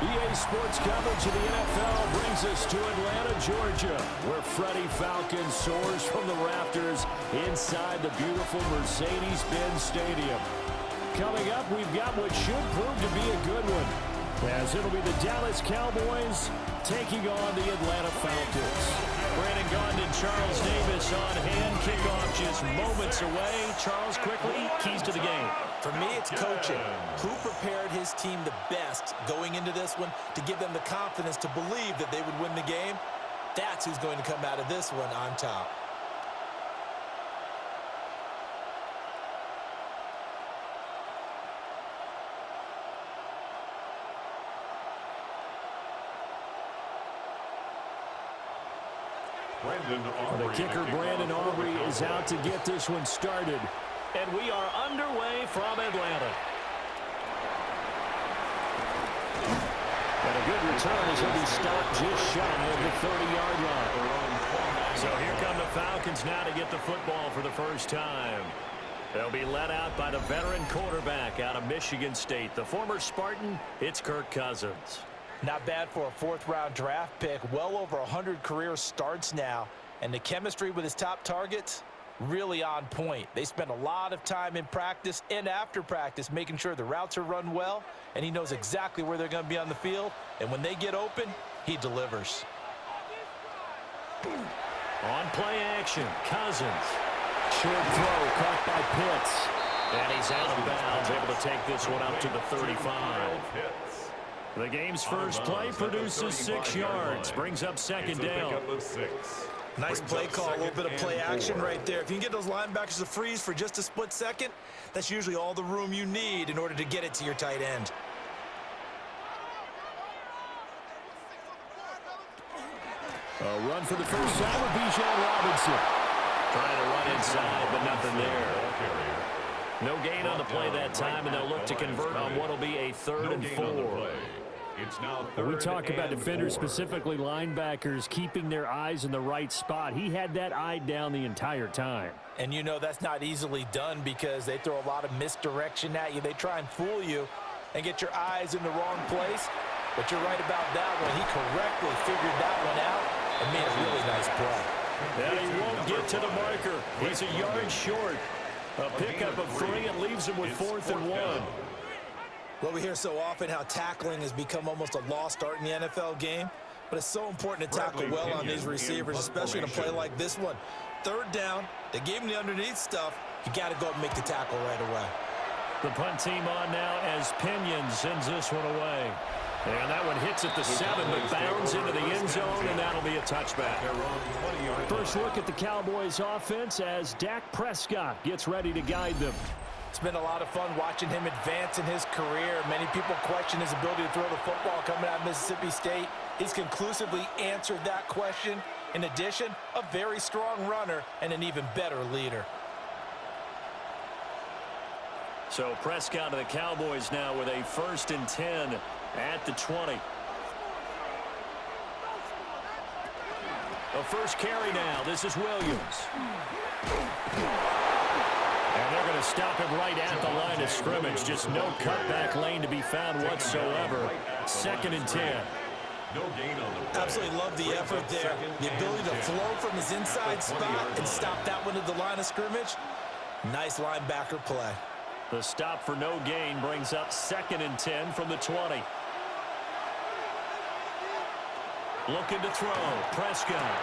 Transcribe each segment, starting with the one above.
EA Sports coverage of the NFL brings us to Atlanta, Georgia, where Freddie Falcon soars from the rafters inside the beautiful Mercedes-Benz Stadium. Coming up, we've got what should prove to be a good one, as it'll be the Dallas Cowboys taking on the Atlanta Falcons. Brandon Gaudin and Charles Davis on hand. Kickoff just moments away. Charles, quickly, keys to the game. For me, it's coaching. Who prepared his team the best going into this one to give them the confidence to believe that they would win the game? That's who's going to come out of this one on top. The kicker, Brandon Aubrey, is out to get this one started. And we are underway from Atlanta. And a good return as he'll be stopped just shy of the 30-yard line. So here come the Falcons now to get the football for the first time. They'll be led out by the veteran quarterback out of Michigan State. The former Spartan, it's Kirk Cousins. Not bad for a fourth-round draft pick. Well over 100 career starts now. And the chemistry with his top targets, really on point. They spend a lot of time in practice and after practice making sure the routes are run well, and he knows exactly where they're going to be on the field. And when they get open, he delivers. On play action, Cousins. Short throw caught by Pitts. And he's out of bounds, able to take this one up to the 35. The game's first play produces 6 yards, brings up second down. Nice play call, a little bit of play action right there. If you can get those linebackers to freeze for just a split second, that's usually all the room you need in order to get it to your tight end. A run for the first time with Bijan Robinson. Trying to run inside, but nothing there. No gain on the play that time, and they'll look to convert on what will be a 3rd and 4. We talk about defenders, specifically linebackers, keeping their eyes in the right spot. He had that eye down the entire time. And you know that's not easily done because they throw a lot of misdirection at you. They try and fool you and get your eyes in the wrong place. But you're right about that one. He correctly figured that one out and made a really nice play. And he won't get to the marker. He's a yard short. A pickup of 3 and leaves him with 4th and 1. Well, we hear so often how tackling has become almost a lost art in the NFL game, but it's so important to tackle well on these receivers, especially in a play like this one. 3rd down, they gave him the underneath stuff. You got to go and make the tackle right away. The punt team on now as Pinion sends this one away. And that one hits at the 7, but bounds into the end zone, and that'll be a touchback. First look at the Cowboys offense as Dak Prescott gets ready to guide them. It's been a lot of fun watching him advance in his career. Many people question his ability to throw the football coming out of Mississippi State. He's conclusively answered that question. In addition, a very strong runner and an even better leader. So Prescott of the Cowboys now with a 1st and 10 at the 20. The first carry now. This is Williams. And they're going to stop him right at the line of scrimmage. Just no cutback lane to be found whatsoever. 2nd and 10. Absolutely love the effort there. The ability to flow from his inside spot and stop that one at the line of scrimmage. Nice linebacker play. The stop for no gain brings up 2nd and 10 from the 20. Looking to throw. Prescott.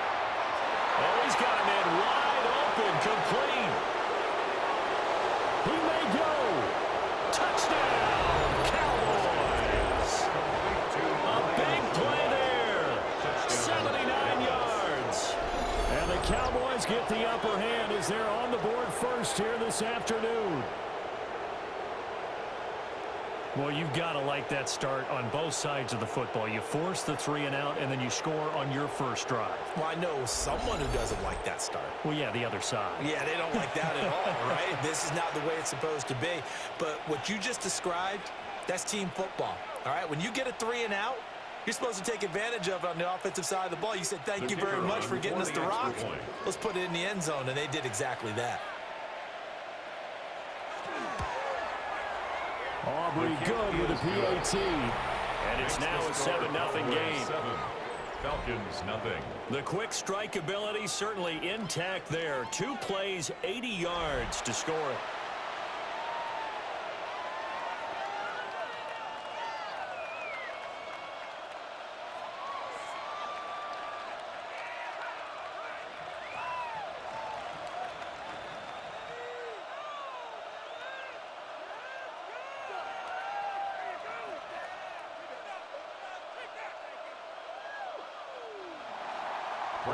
Oh, he's got a man wide open. Complete. He may go. Touchdown, Cowboys. A big play there. 79 yards. And the Cowboys get the upper hand as they're on the board first here this afternoon. Well, you've got to like that start on both sides of the football. You force the 3 and out, and then you score on your first drive. Well, I know someone who doesn't like that start. Well, yeah, the other side. Yeah, they don't like that at all, right? This is not the way it's supposed to be. But what you just described, that's team football, all right? When you get a 3 and out, you're supposed to take advantage of it on the offensive side of the ball. You said, thank you very much for getting us the rock. Let's put it in the end zone, and they did exactly that. Aubrey good with a PAT. And it's now a 7-0 game. Falcons, nothing. The quick strike ability certainly intact there. 2 plays, 80 yards to score it.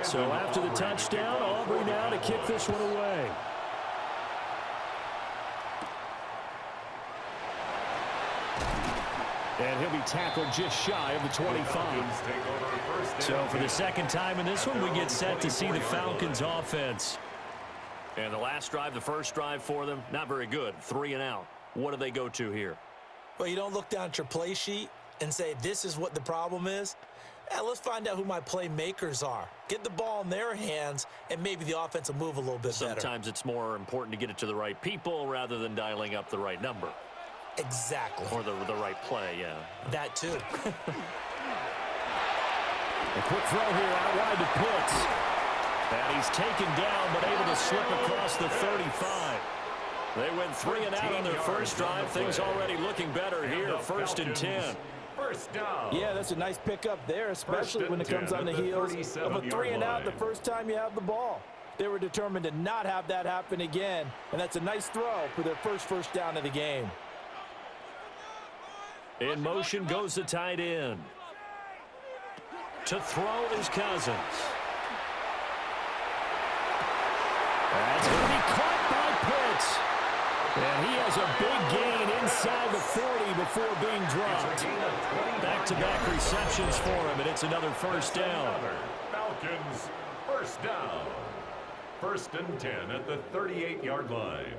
So after the touchdown, Aubrey now to kick this one away. And he'll be tackled just shy of the 25. So for the second time in this one, we get set to see the Falcons offense. And the last drive, the first drive for them, not very good. 3 and out. What do they go to here? Well, you don't look down at your play sheet and say, this is what the problem is. Let's find out who my playmakers are. Get the ball in their hands, and maybe the offense will move a little bit better. Sometimes it's more important to get it to the right people rather than dialing up the right number. Exactly. Or the right play, yeah. That too. A quick throw here out wide to Pitts. And he's taken down, but able to slip across the 35. They went 3 and out on their first drive. Things already looking better here. 1st and 10. First down. Yeah, that's a nice pickup there, especially when it comes on the heels of a 3 and out the first time you have the ball. They were determined to not have that happen again, and that's a nice throw for their first down of the game. In motion goes the tight end. To throw is Cousins. That's going to be caught by Pitts. And he has a big gain inside the 40 before being dropped. Back-to-back receptions for him, and it's another first down. Falcons, first down. 1st and 10 at the 38-yard line.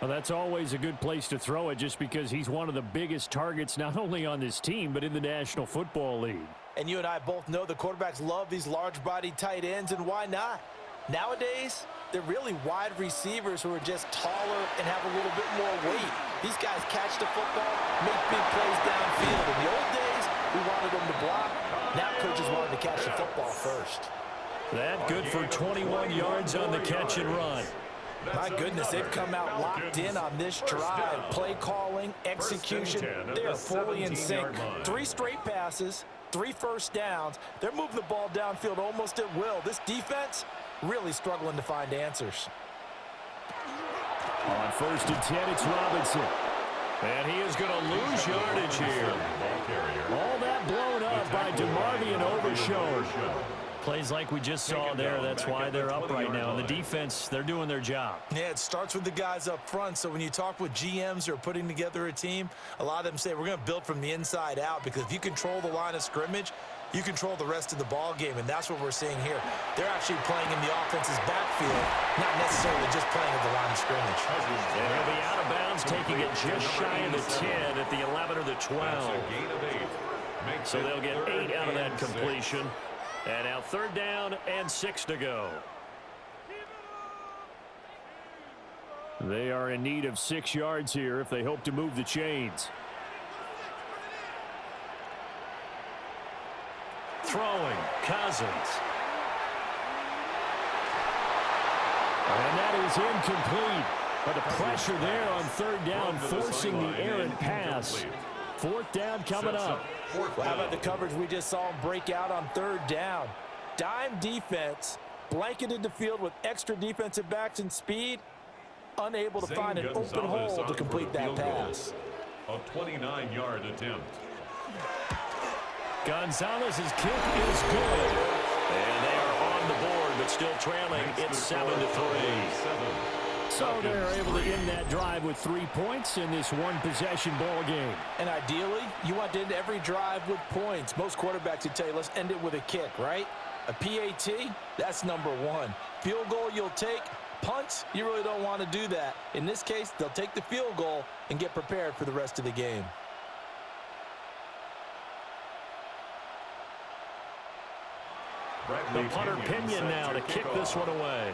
Well, that's always a good place to throw it just because he's one of the biggest targets not only on this team but in the National Football League. And you and I both know the quarterbacks love these large-bodied tight ends, and why not? Nowadays, they're really wide receivers who are just taller and have a little bit more weight. These guys catch the football, make big plays downfield. In the old days, we wanted them to block. Now coaches wanted to catch the football first. That good for 21 yards on the catch and run. My goodness, they've come out locked in on this drive. Play calling, execution, they're fully in sync. 3 straight passes, 3 first downs. They're moving the ball downfield almost at will. This defense really struggling to find answers. On 1st and 10, it's Robinson. And he is going to lose yardage here. All that blown up by DeMarvion Overshown. Plays like we just saw there, that's why they're up right now. And the defense, they're doing their job. Yeah, it starts with the guys up front. So when you talk with GMs who are putting together a team, a lot of them say we're going to build from the inside out, because if you control the line of scrimmage, you control the rest of the ball game, and that's what we're seeing here. They're actually playing in the offense's backfield, not necessarily just playing at the line of scrimmage. And he'll be out of bounds, taking it just shy of the 10 at the 11 or the 12. So they'll get 8 out of that completion. And now 3rd down and 6 to go. They are in need of 6 yards here if they hope to move the chains. Throwing, Cousins. And that is incomplete. But the pressure there on 3rd down, forcing the errant pass. 4th down coming up. Well, how about the coverage we just saw him break out on 3rd down? Dime defense, blanketed the field with extra defensive backs and speed, unable to find an open hole to complete that pass. A 29-yard attempt. Gonzalez's kick is good. And they are on the board, but still trailing. It's 7-3. So they're able to end that drive with 3 points in this one-possession ball game. And ideally, you want to end every drive with points. Most quarterbacks would tell you, let's end it with a kick, right? A PAT, that's number 1. Field goal you'll take. Punts, you really don't want to do that. In this case, they'll take the field goal and get prepared for the rest of the game. The punter Pinion now to kick this one away.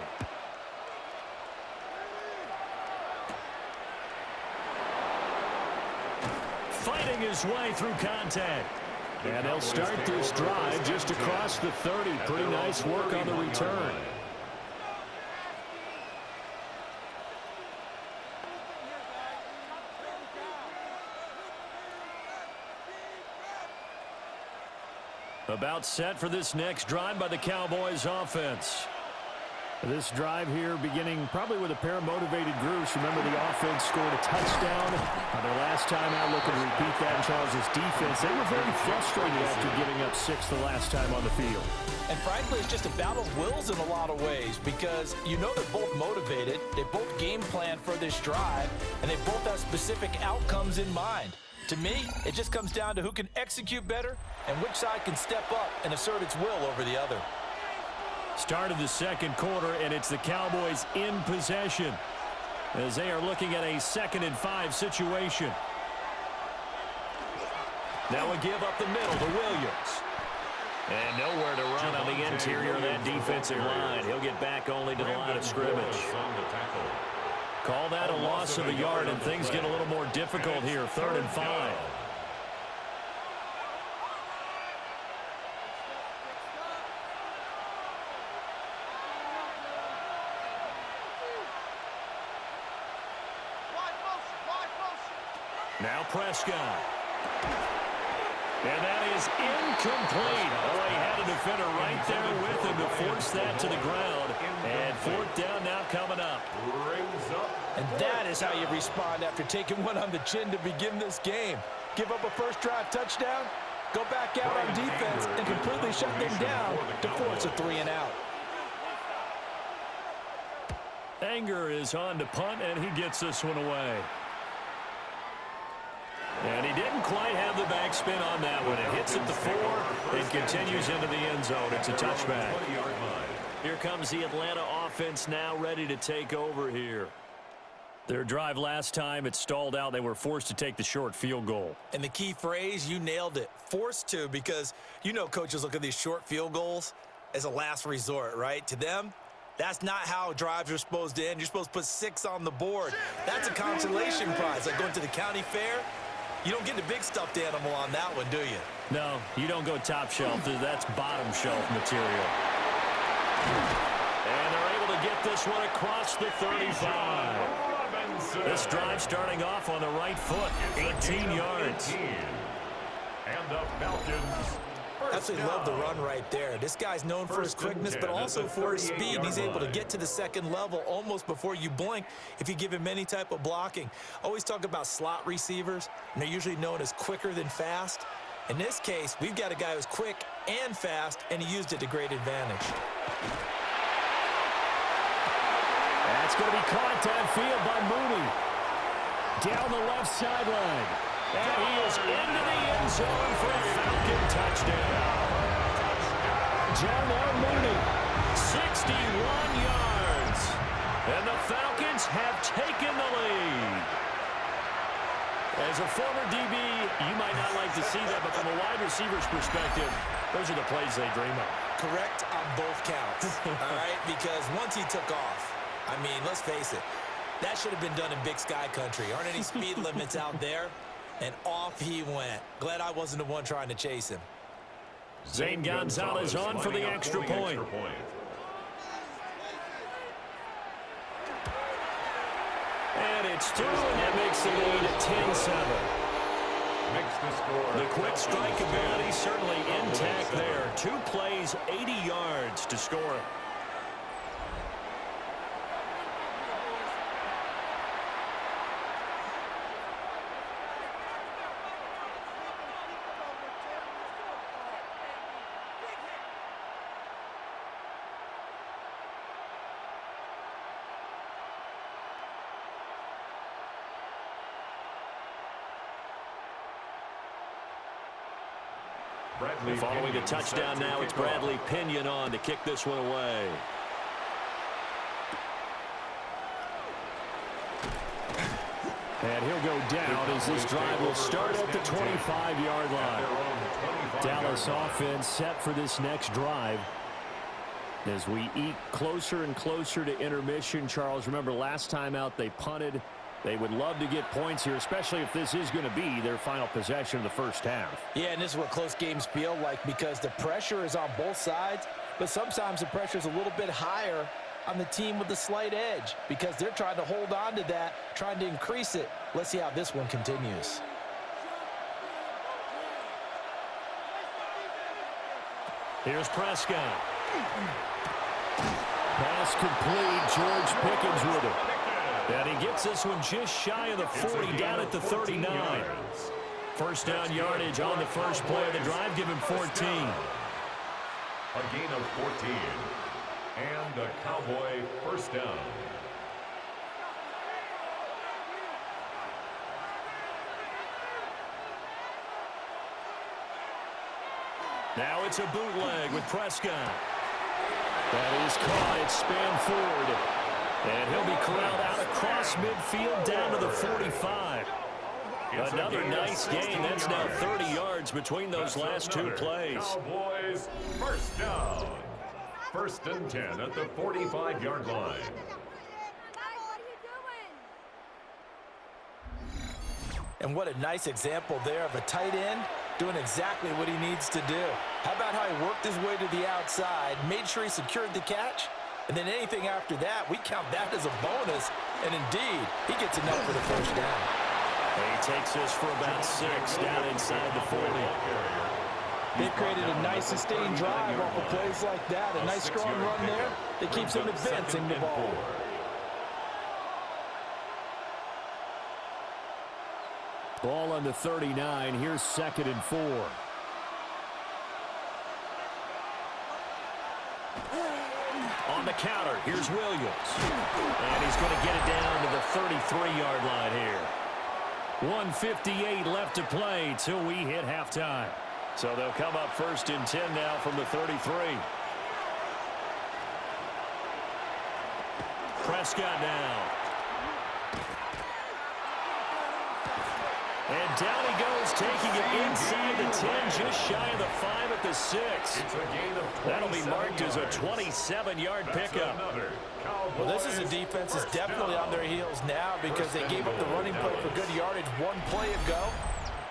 fighting his way through contact. And they'll start this drive just across the 30. Pretty nice work on the return. About set for this next drive by the Cowboys offense. This drive here beginning probably with a pair of motivated groups. Remember, the offense scored a touchdown. Their last time out, looking to repeat that in Charles' defense. They were very frustrated after giving up 6 the last time on the field. And frankly, it's just a battle of wills in a lot of ways because you know they're both motivated. They both game plan for this drive, and they both have specific outcomes in mind. To me, it just comes down to who can execute better and which side can step up and assert its will over the other. Start of the second quarter, and it's the Cowboys in possession as they are looking at a 2nd and 5 situation. Now a give up the middle to Williams. And nowhere to run on the interior of that defensive line. He'll get back only to the line of scrimmage. Call that a loss of a yard, and things get a little more difficult here. 3rd and 5. Now Prescott. And that is incomplete. Oh, he had a defender right there with him to force that to the ground. And 4th down now coming up. And that is how you respond after taking one on the chin to begin this game. Give up a first drive touchdown, go back out on defense, and completely shut them down to force a 3 and out. Anger is on to punt, and he gets this one away. And he didn't quite have the backspin on that one. It hits at the 4 and continues into the end zone. It's a touchback. Here comes the Atlanta offense now ready to take over here. Their drive last time, it stalled out. They were forced to take the short field goal. And the key phrase, you nailed it, forced to, because you know coaches look at these short field goals as a last resort, right? To them, that's not how drives are supposed to end. You're supposed to put 6 on the board. That's a consolation prize. Like going to the county fair, you don't get the big stuffed animal on that one, do you? No, you don't go top shelf. That's bottom shelf material. And they're able to get this one across the 35. This drive starting off on the right foot, 18 yards. And the Falcons. Absolutely love the run right there. This guy's known for his quickness, but also for his speed. He's able to get to the second level almost before you blink if you give him any type of blocking. Always talk about slot receivers, and they're usually known as quicker than fast. In this case, we've got a guy who's quick and fast, and he used it to great advantage. That's going to be caught downfield by Mooney. Down the left sideline. And he is into the end zone for a Falcon touchdown. Darnell Mooney, 61 yards. And the Falcons have taken the lead. As a former DB, you might not like to see that, but from a wide receiver's perspective, those are the plays they dream of. Correct on both counts, all right? Because once he took off, I mean, let's face it, that should have been done in Big Sky Country. Aren't any speed limits out there? And off he went. Glad I wasn't the one trying to chase him. Zane Gonzalez on for the extra point. And it's through, and that makes the lead 10-7. The quick strike ability certainly intact there. 2 plays, 80 yards to score it. Following the touchdown now, it's Bradley Pinion on to kick this one away. And he'll go down as this drive will start at the 25-yard line. Dallas offense set for this next drive. As we eke closer and closer to intermission, Charles, remember last time out they punted They would love to get points here, especially if this is going to be their final possession of the first half. Yeah, and this is what close games feel like because the pressure is on both sides, but sometimes the pressure is a little bit higher on the team with the slight edge because they're trying to hold on to that, trying to increase it. Let's see how this one continues. Here's Prescott. Pass complete. George Pickens with it. And he gets this one just shy of the 40, down at the 39. First down yardage on the first play of the drive. Give him 14. A gain of 14. And a Cowboy first down. Now it's a bootleg with Prescott. That is caught. It's spanned forward. And he'll be corralled out across midfield down to the 45. Another nice gain. That's now 30 yards between those last two plays. Cowboys first down. First and 10 at the 45-yard line. And what a nice example there of a tight end doing exactly what he needs to do. How about how he worked his way to the outside, made sure he secured the catch, and then anything after that, we count that as a bonus. And indeed, he gets enough for the first down. He takes this for about 6 down inside the 40. They've created a nice sustained drive off of plays like that. A nice strong run there that keeps him advancing the ball. Ball on the 39. Here's 2nd and 4. On the counter, here's Williams. And he's going to get it down to the 33-yard line here. 1:58 left to play till we hit halftime. So they'll come up 1st and 10 now from the 33. Prescott now. And down he goes, taking it inside the 10, just shy of the 5 at the 6. It's a gain of 27 That'll be marked as a yards. 27-yard pickup. Well, this is a defense that's definitely on their heels now because they gave up the running play for good yardage one play ago.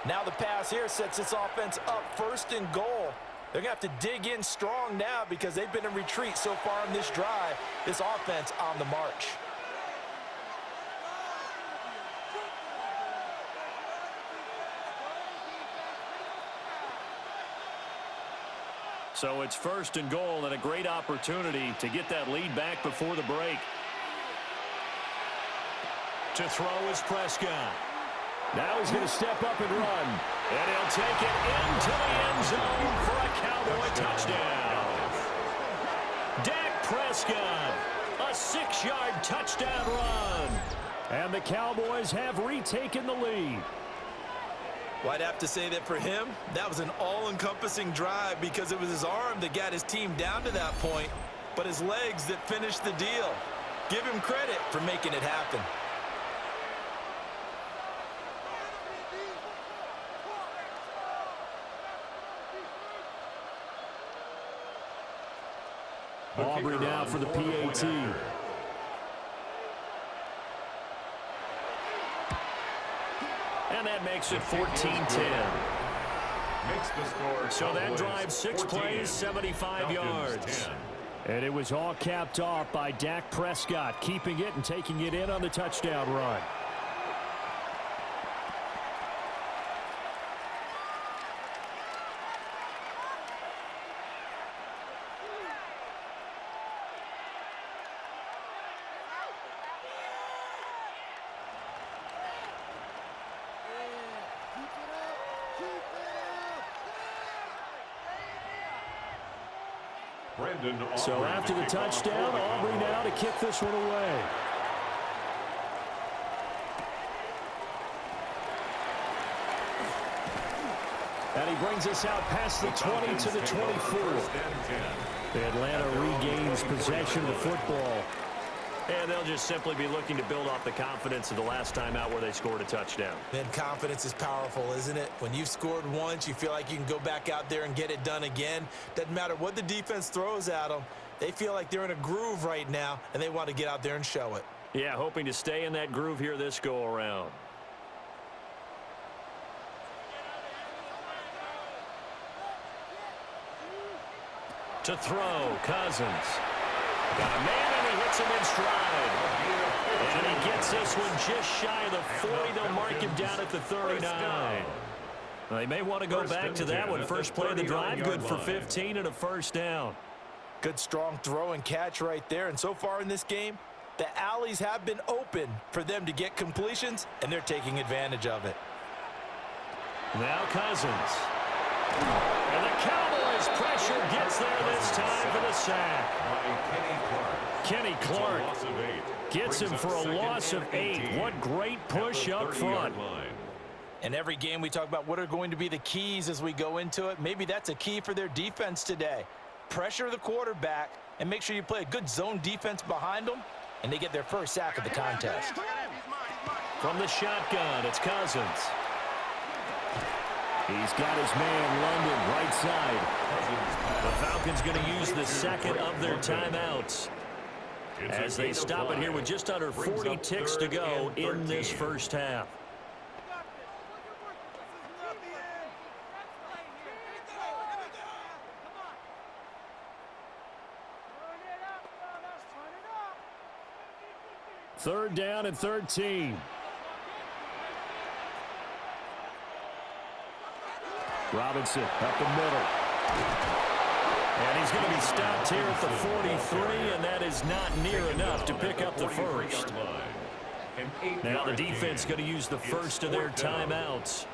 Now the pass here sets this offense up 1st and goal. They're going to have to dig in strong now because they've been in retreat so far in this drive. This offense on the march. So it's 1st and goal and a great opportunity to get that lead back before the break. To throw is Prescott. Now he's going to step up and run. And he'll take it into the end zone for a Cowboy touchdown. Dak Prescott, a 6-yard touchdown run. And the Cowboys have retaken the lead. Well, I'd have to say that for him, that was an all-encompassing drive because it was his arm that got his team down to that point, but his legs that finished the deal. Give him credit for making it happen. Aubrey now for the PAT. And that makes it 14-10. So that drive 6 plays, 75 yards. And it was all capped off by Dak Prescott, keeping it and taking it in on the touchdown run. So after the touchdown, Aubrey now to kick this one away. And he brings us out past the 20 to the 24. Atlanta regains possession of the football. And they'll just simply be looking to build off the confidence of the last time out where they scored a touchdown. Man, confidence is powerful, isn't it? When you've scored once, you feel like you can go back out there and get it done again. Doesn't matter what the defense throws at them. They feel like they're in a groove right now, and they want to get out there and show it. Yeah, hoping to stay in that groove here this go-around. To throw, Cousins. Got a man, and he hits him in stride. And he gets this one just shy of the 40. They'll mark him down at the 39. They may want to go back to that one. First play of the drive, good for 15 and a first down. Good strong throw and catch right there. And so far in this game, the alleys have been open for them to get completions, and they're taking advantage of it. Now Cousins. And the Cowboys pressure gets there this time for the sack. Kenny Clark gets him for a loss of 8. What great push up front. In every game we talk about what are going to be the keys as we go into it. Maybe that's a key for their defense today. Pressure the quarterback and make sure you play a good zone defense behind them, and they get their first sack of the contest. From the shotgun, it's Cousins. He's got his man, London, right side. The Falcons going to use the second of their timeouts as they stop it here with just under 40 ticks to go in this first half. Third down and 13. Robinson up the middle. And he's going to be stopped here at the 43, and that is not near enough to pick up the first. Now the defense going to use the first of their timeouts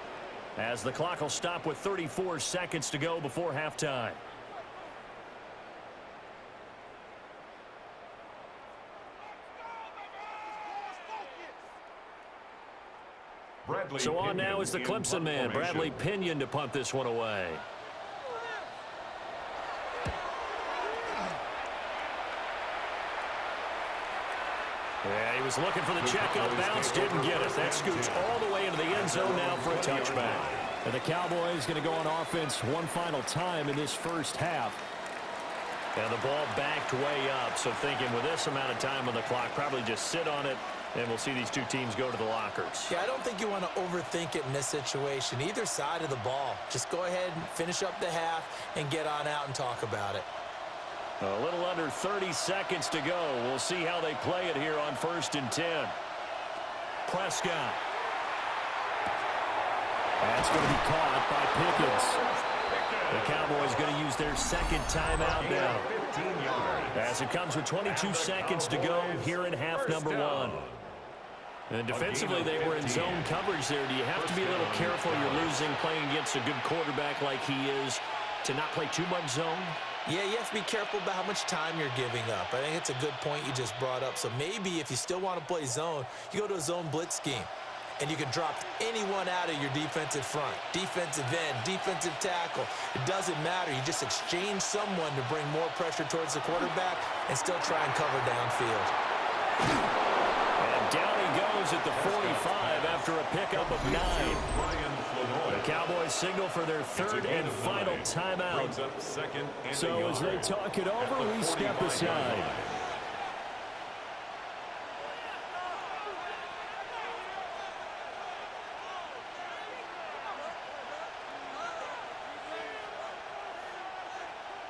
as the clock will stop with 34 seconds to go before halftime. So on now is the Clemson man, Bradley Pinion, to punt this one away. Yeah, he was looking for the check-up bounce, didn't get it. That scoots all the way into the end zone now for a touchback. And the Cowboys going to go on offense one final time in this first half. And the ball backed way up, so thinking with this amount of time on the clock, probably just sit on it, and we'll see these two teams go to the lockers. Yeah, I don't think you want to overthink it in this situation. Either side of the ball. Just go ahead and finish up the half and get on out and talk about it. A little under 30 seconds to go. We'll see how they play it here on 1st and 10. Prescott. That's going to be caught by Pickens. The Cowboys going to use their second timeout now, as it comes with 22 seconds to go here in half number 1. And defensively, they were in zone coverage there. Do you have to be a little careful? You're losing, playing against a good quarterback like he is, to not play too much zone? Yeah, you have to be careful about how much time you're giving up. I think it's a good point you just brought up. So maybe if you still want to play zone, you go to a zone blitz scheme. And you can drop anyone out of your defensive front, defensive end, defensive tackle. It doesn't matter. You just exchange someone to bring more pressure towards the quarterback and still try and cover downfield. And down he goes at the 45 after a pickup of 9. The Cowboys signal for their third and final timeout. So as they talk it over, we step aside.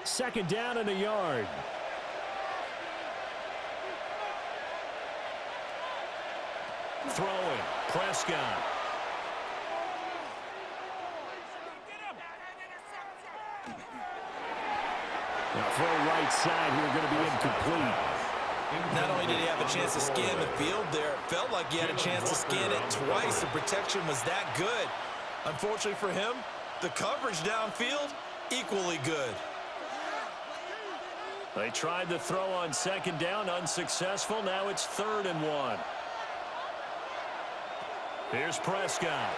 Second down and a yard. Throwing. Prescott. Now throw right side here, going to be incomplete. Not only did he have a chance to scan the field there, it felt like he had a chance to scan it twice. The protection was that good. Unfortunately for him, the coverage downfield, equally good. They tried the throw on second down, unsuccessful. Now it's 3rd and 1. Here's Prescott.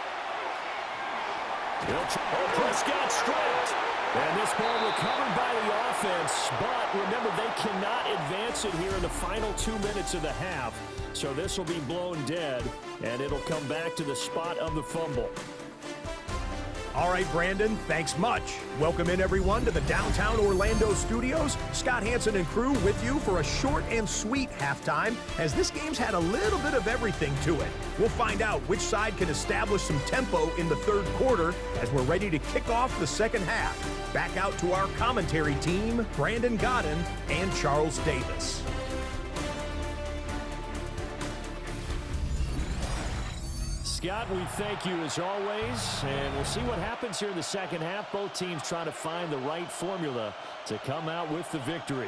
Prescott stripped. And this ball recovered by the offense, but remember, they cannot advance it here in the final 2 minutes of the half. So this will be blown dead, and it'll come back to the spot of the fumble. All right, Brandon, thanks much. Welcome in, everyone, to the downtown Orlando studios. Scott Hansen and crew with you for a short and sweet halftime, as this game's had a little bit of everything to it. We'll find out which side can establish some tempo in the third quarter as we're ready to kick off the second half. Back out to our commentary team, Brandon Godden and Charles Davis. Scott, we thank you as always, and we'll see what happens here in the second half. Both teams trying to find the right formula to come out with the victory.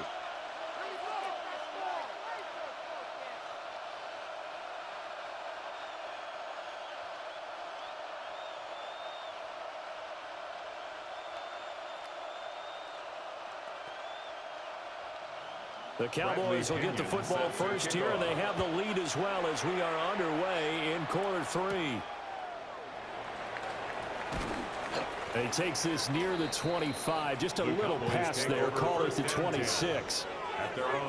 The Cowboys will get the football first here, and they have the lead as well as we are underway in quarter three. He takes this near the 25. Just a little pass there. Call it the 26.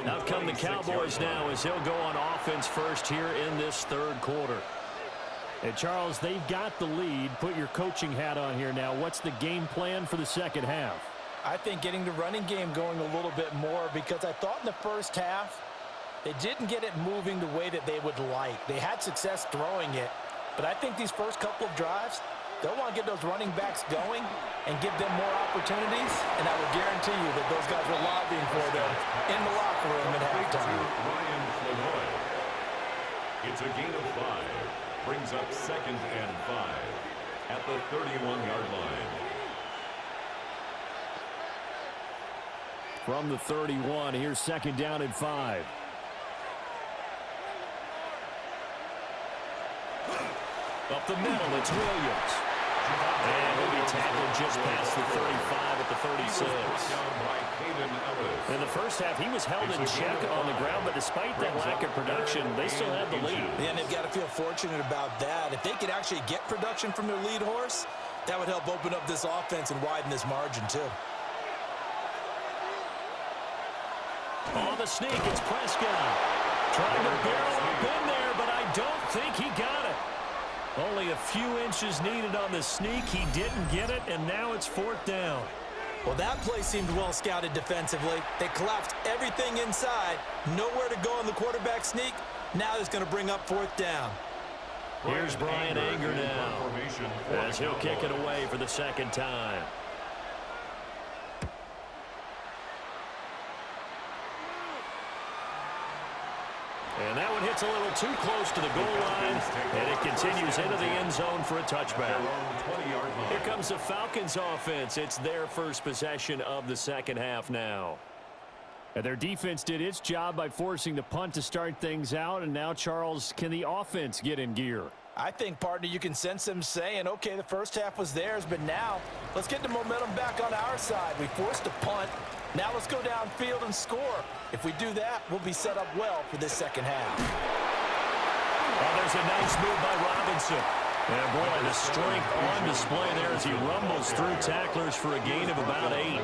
Out come the Cowboys now as he'll go on offense first here in this third quarter. And Charles, they've got the lead. Put your coaching hat on here now. What's the game plan for the second half? I think getting the running game going a little bit more, because I thought in the first half they didn't get it moving the way that they would like. They had success throwing it, but I think these first couple of drives, they'll want to get those running backs going and give them more opportunities, and I will guarantee you that those guys were lobbying for them in the locker room at halftime. It's a gain of 5. Brings up 2nd and 5 at the 31-yard line. From the 31, here's 2nd down and 5. Up the middle, it's Williams. And he'll be tackled just past the 35 at the 36. In the first half, he was held in check on the ground, but despite that lack of production, they still have the lead. And they've got to feel fortunate about that. If they could actually get production from their lead horse, that would help open up this offense and widen this margin, too. On the sneak, it's Prescott. Trying to barrel up in there, but I don't think he got it. Only a few inches needed on the sneak. He didn't get it, and now it's 4th down. Well, that play seemed well scouted defensively. They collapsed everything inside. Nowhere to go on the quarterback sneak. Now it's going to bring up 4th down. Here's Brian Anger now as he'll kick it away for the second time. And that one hits a little too close to the goal line, and it continues into the end zone for a touchback. Here comes the Falcons offense. It's their first possession of the second half now. And their defense did its job by forcing the punt to start things out, and now, Charles, can the offense get in gear? I think, partner, you can sense them saying, okay, the first half was theirs, but now let's get the momentum back on our side. We forced a punt. Now let's go downfield and score. If we do that, we'll be set up well for this second half. Oh, there's a nice move by Robinson. And boy, the strength on display there as he rumbles through tacklers for a gain of about 8.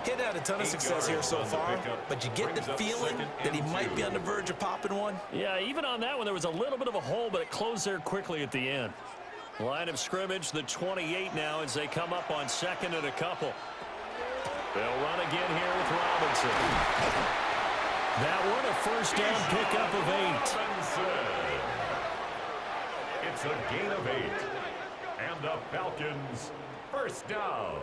He had a ton of success here so far, but you get the feeling that he might be on the verge of popping one. Yeah, even on that one, there was a little bit of a hole, but it closed there quickly at the end. Line of scrimmage, the 28 now as they come up on 2nd and a couple. They'll run again here with Robinson. That one, a first down pickup of 8. It's a gain of 8. And the Falcons, first down.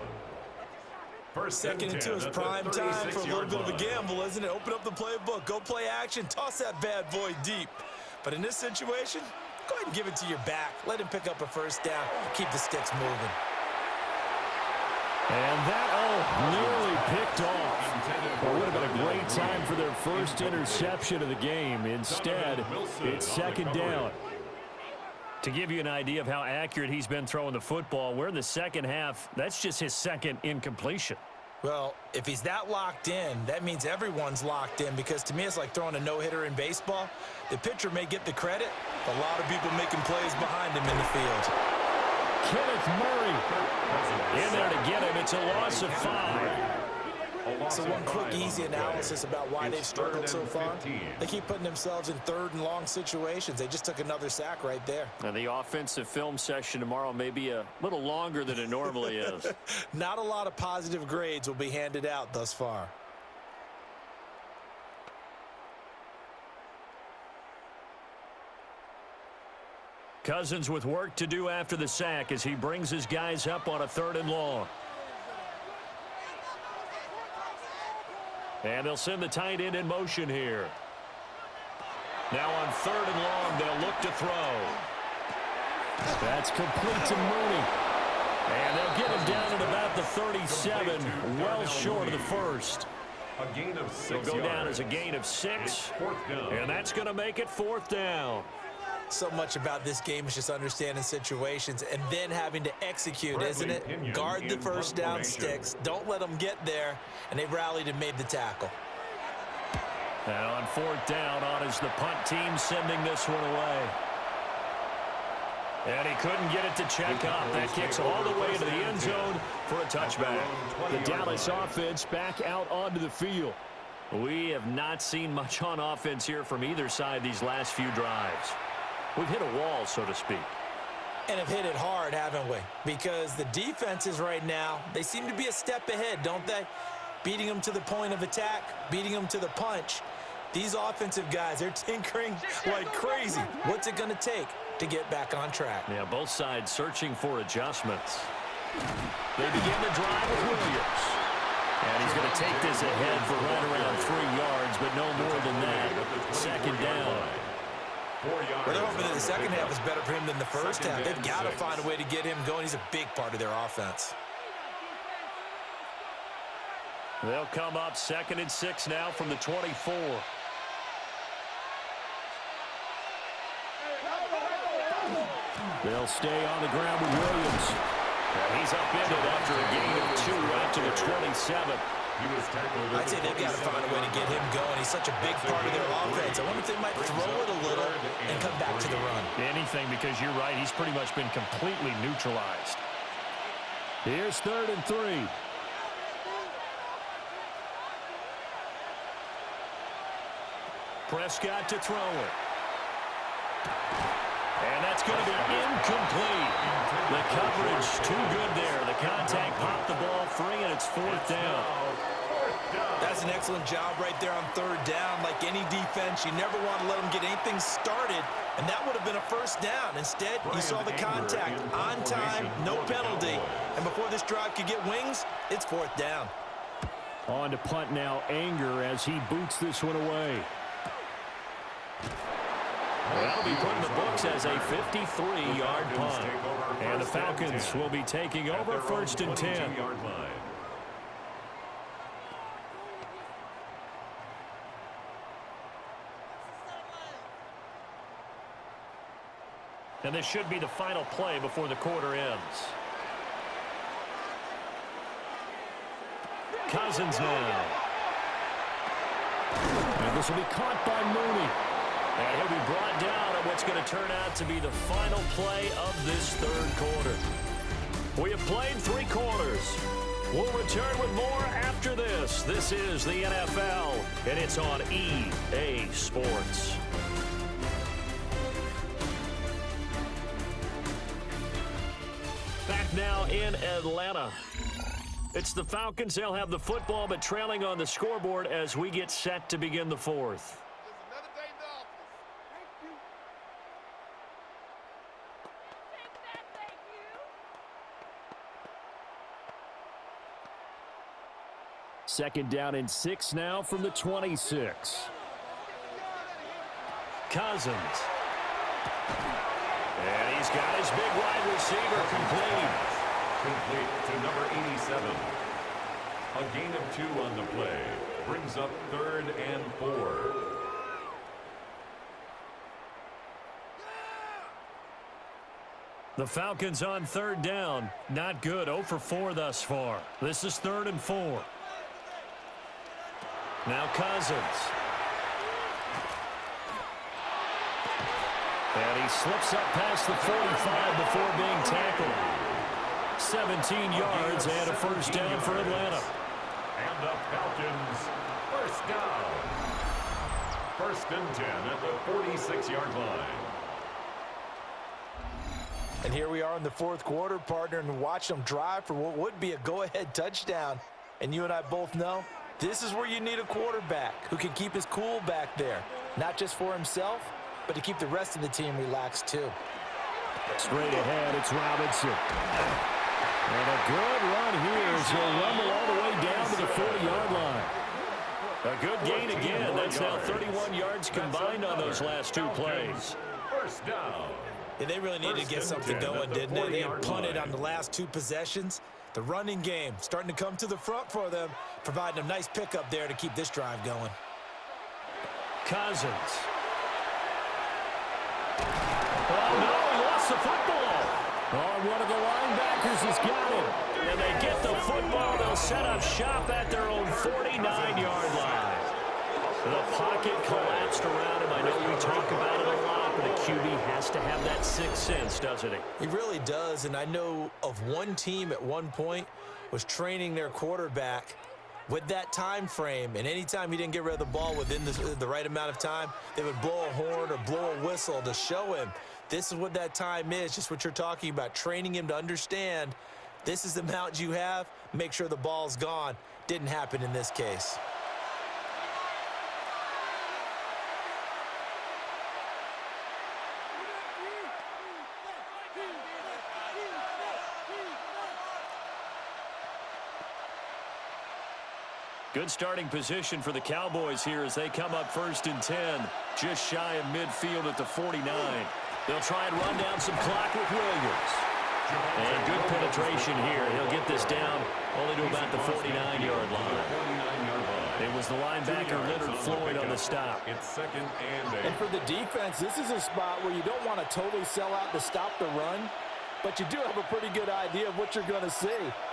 Second and 2 is prime time for a little bit of a gamble, isn't it? Open up the playbook, go play action, toss that bad boy deep. But in this situation, go ahead and give it to your back. Let him pick up a first down. Keep the sticks moving. And that, nearly picked off. Well, would have been a great time for their first interception of the game. Instead, it's 2nd down. To give you an idea of how accurate he's been throwing the football, we're in the second half. That's just his 2nd incompletion. Well, if he's that locked in, that means everyone's locked in, because to me it's like throwing a no-hitter in baseball. The pitcher may get the credit, but a lot of people making plays behind him in the field. Kenneth Murray in there to get him. It's a loss of 5. So one quick, easy analysis about why they've struggled so far. They keep putting themselves in third and long situations. They just took another sack right there. And the offensive film session tomorrow may be a little longer than it normally is. Not a lot of positive grades will be handed out thus far. Cousins with work to do after the sack as he brings his guys up on a 3rd and long. And they'll send the tight end in motion here. Now on 3rd and long, they'll look to throw. That's complete to Mooney. And they'll get him down at about the 37, well short of the first. A gain of 6 yards. They'll go down as a gain of 6, and that's going to make it 4th down. So much about this game is just understanding situations and then having to execute, isn't it? Guard the first down sticks. Don't let them get there. And they've rallied and made the tackle. And on 4th down, on is the punt team sending this one away. And he couldn't get it to check up. That kicks all the way into the end zone for a touchback. The Dallas offense back out onto the field. We have not seen much on offense here from either side these last few drives. We've hit a wall, so to speak. And have hit it hard, haven't we? Because the defenses right now, they seem to be a step ahead, don't they? Beating them to the point of attack, beating them to the punch. These offensive guys, they're tinkering like crazy. What's it going to take to get back on track? Yeah, both sides searching for adjustments. They begin the drive with Williams. And he's going to take this ahead for right around 3 yards, but no more than that. 2nd down. Well, they're hoping that the second half is better for him than the first half. They've got to find a way to get him going. He's a big part of their offense. They'll come up 2nd and 6 now from the 24. They'll stay on the ground with Williams. And he's upended after a gain of 2 out to the 27. I'd say they've got to find a way to get him going. He's such a big part of their offense. I wonder if they might throw it a little and come back to the run. Anything, because you're right. He's pretty much been completely neutralized. Here's 3rd and 3. Prescott to throw it. And that's going to be incomplete. The coverage too good there. The contact popped the ball free, and it's 4th down. That's an excellent job right there on 3rd down. Like any defense, you never want to let them get anything started, and that would have been a 1st down. Instead, you saw the contact on time, no penalty, and before this drive could get wings, it's 4th down. On to punt now, Anger, as he boots this one away. That'll be put in the books as a 53-yard punt. And the Falcons will be taking over 1st and 10. And this should be the final play before the quarter ends. Cousins now. And this will be caught by Mooney. And he'll be brought down at what's going to turn out to be the final play of this 3rd quarter. We have played 3 quarters. We'll return with more after this. This is the NFL, and it's on EA Sports. Back now in Atlanta. It's the Falcons. They'll have the football, but trailing on the scoreboard as we get set to begin the 4th. Second down and 6 now from the 26. Cousins. And he's got his big wide receiver complete. Complete to number 87. A gain of 2 on the play. Brings up 3rd and 4. The Falcons on 3rd down. Not good. 0 for 4 thus far. This is 3rd and 4. Now Cousins. And he slips up past the 45 before being tackled. 17 yards and a 1st down for Atlanta. And the Falcons, first down. 1st and 10 at the 46-yard line. And here we are in the 4th quarter, partner, and watch them drive for what would be a go-ahead touchdown. And you and I both know this is where you need a quarterback who can keep his cool back there, not just for himself, but to keep the rest of the team relaxed too. Straight ahead, it's Robinson. And a good run here as he'll rumble all the way down to the 40-yard line. A good gain again. That's now 31 yards combined on those last 2 plays. First down. Yeah, they really needed to get something going, didn't they? They had punted on the last 2 possessions. The running game starting to come to the front for them, providing a nice pickup there to keep this drive going. Cousins. Oh, no, he lost the football. Oh, one of the linebackers has got it. And they get the football. They'll set up shop at their own 49-yard line. The pocket collapsed around him. I know we talk about it a lot, but a QB has to have that 6th sense, doesn't he? He really does, and I know of one team at one point was training their quarterback with that time frame, and anytime he didn't get rid of the ball within the right amount of time, they would blow a horn or blow a whistle to show him this is what that time is, just what you're talking about, training him to understand this is the amount you have, make sure the ball's gone. Didn't happen in this case. Good starting position for the Cowboys here as they come up 1st and 10, just shy of midfield at the 49. They'll try and run down some clock with Williams. And good penetration here. He'll get this down only to about the 49-yard line. It was the linebacker Leonard Floyd on the stop. It's 2nd and 8. And for the defense, this is a spot where you don't want to totally sell out to stop the run, but you do have a pretty good idea of what you're going to see.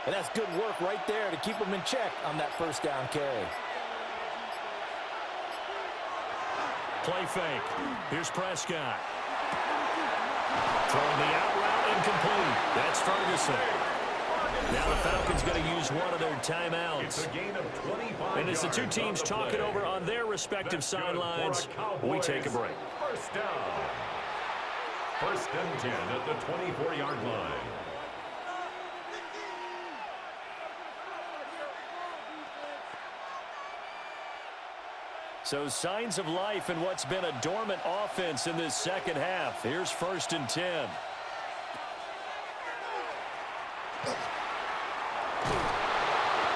And that's good work right there to keep them in check on that 1st down carry. Play fake. Here's Prescott. Throwing the out route incomplete. That's Ferguson. Now the Falcons going to use one of their timeouts. It's a gain of 25 and as the 2 yards teams on the talk it play. over on their respective sidelines, we take a break. First down. 1st and 10 at the 24-yard line. So signs of life in what's been a dormant offense in this 2nd half. Here's 1st and 10.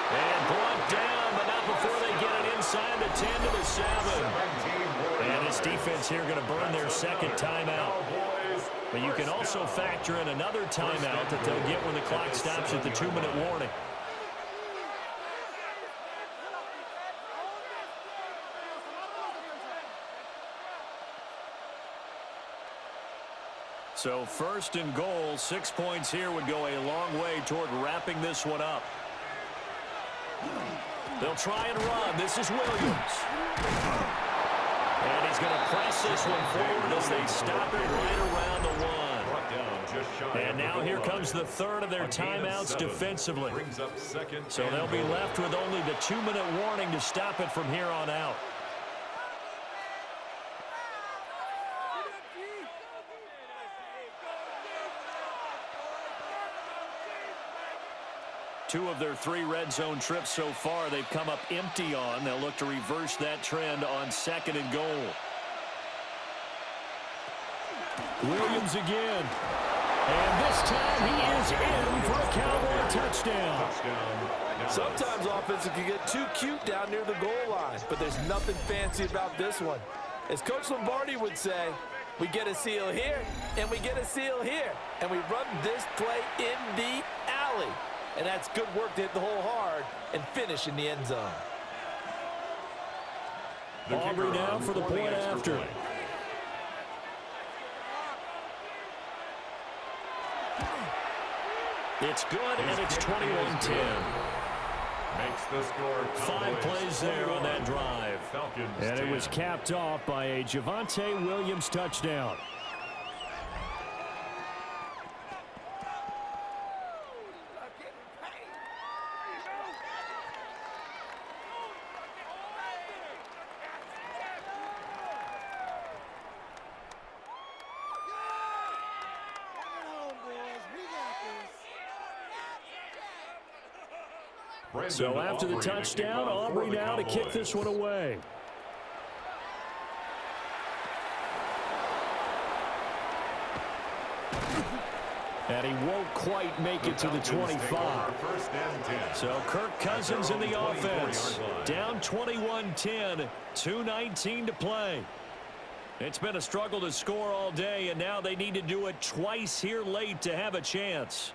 And brought down, but not before they get it inside the 10 to the 7. And this defense here going to burn their 2nd timeout. But you can also factor in another timeout that they'll get when the clock stops at the 2-minute warning. So 1st and goal, 6 points here would go a long way toward wrapping this one up. They'll try and run. This is Williams. And he's going to press this one forward as they stop it right around the 1. And now here comes the 3rd of their timeouts defensively. So they'll be left with only the 2-minute warning to stop it from here on out. Two of their 3 red zone trips so far they've come up empty on. They'll look to reverse that trend on 2nd and goal. Williams again. And this time he is in for a Cowboy touchdown. Sometimes offenses can get too cute down near the goal line, but there's nothing fancy about this one. As Coach Lombardi would say, we get a seal here, and we get a seal here, and we run this play in the alley. And that's good work to hit the hole hard and finish in the end zone. Aubrey now for the point after. It's good, and it's 21-10. Makes the score. 5 plays there on that drive. Falcons And it 10. was capped off by a Javonte Williams touchdown. So after the touchdown, Aubrey now to kick this one away. And he won't quite make it to the 25. So Kirk Cousins in the offense. Down 21-10, 2:19 to play. It's been a struggle to score all day, and now they need to do it twice here late to have a chance.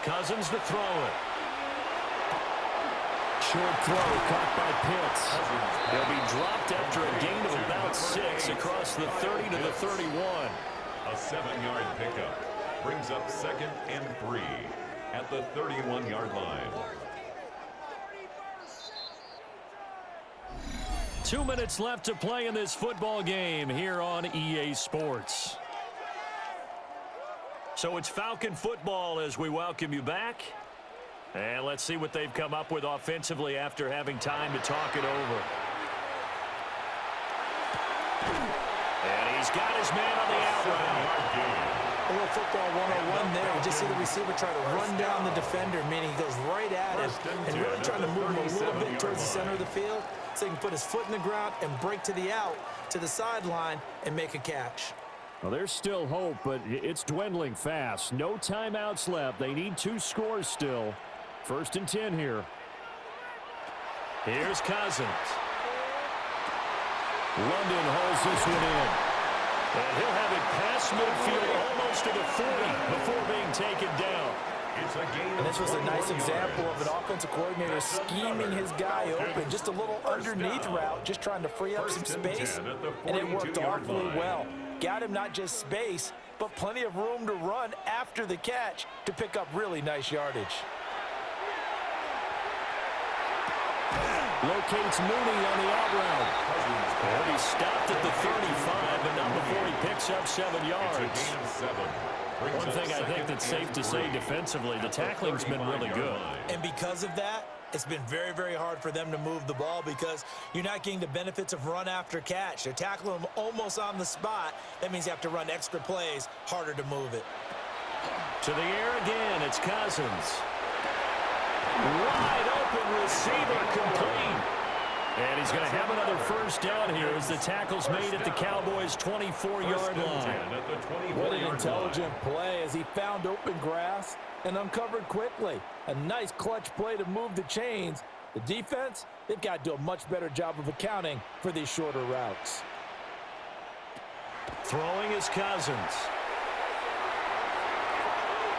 Cousins to throw it. Short throw caught by Pitts. He'll be dropped after a gain of about 6 across the 30 to the 31. A 7-yard pickup brings up 2nd and 3 at the 31-yard line. 2 minutes left to play in this football game here on EA Sports. So it's Falcon football as we welcome you back. And let's see what they've come up with offensively after having time to talk it over. And he's got his man on the out route. A little football 101 there. You just see the receiver try to run down the defender, meaning he goes right at him and really trying to move him a little bit towards the center of the field so he can put his foot in the ground and break to the out, to the sideline, and make a catch. Well, there's still hope, but it's dwindling fast. No timeouts left. They need 2 scores still. 1st and 10 here. Here's Cousins. London holds this one in. And he'll have it past midfield almost to the 40 before being taken down. And this was a nice example of an offensive coordinator scheming his guy open. Just a little underneath route, just trying to free up some space. And it worked awfully well. Got him not just space, but plenty of room to run after the catch to pick up really nice yardage. Locates Mooney on the out route. And he's stopped at the 35, but not before he picks up 7 yards. One thing I think that's safe to say defensively, the tackling's been really good. And because of that, it's been very, very hard for them to move the ball because you're not getting the benefits of run after catch. They're tackling them almost on the spot. That means you have to run extra plays, harder to move it. To the air again, it's Cousins. Wide open receiver complete. And he's going to have another 1st down here as the tackle's made at the Cowboys' 24-yard line. What an intelligent play as he found open grass and uncovered quickly. A nice clutch play to move the chains. The defense, they've got to do a much better job of accounting for these shorter routes. Throwing is Cousins.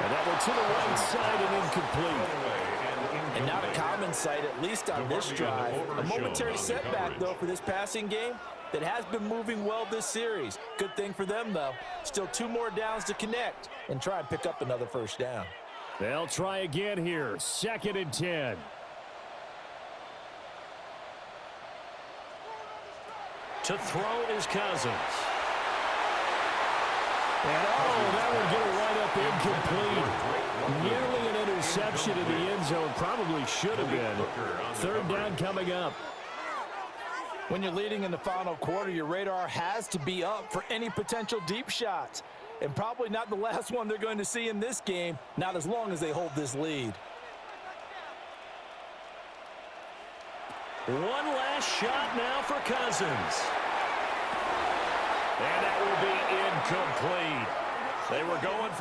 And that one to the right side and incomplete. And not a common sight, at least on this drive. A momentary setback, though, for this passing game that has been moving well this series. Good thing for them, though. Still 2 more downs to connect and try and pick up another 1st down. They'll try again here. 2nd and 10. To throw is Cousins. And that would get it right up incomplete. Nearly an interception in the end zone. Probably should have been. 3rd down coming up. When you're leading in the final quarter, your radar has to be up for any potential deep shots. And probably not the last one they're going to see in this game, not as long as they hold this lead. One last shot now for Cousins. And that will be incomplete. They were going for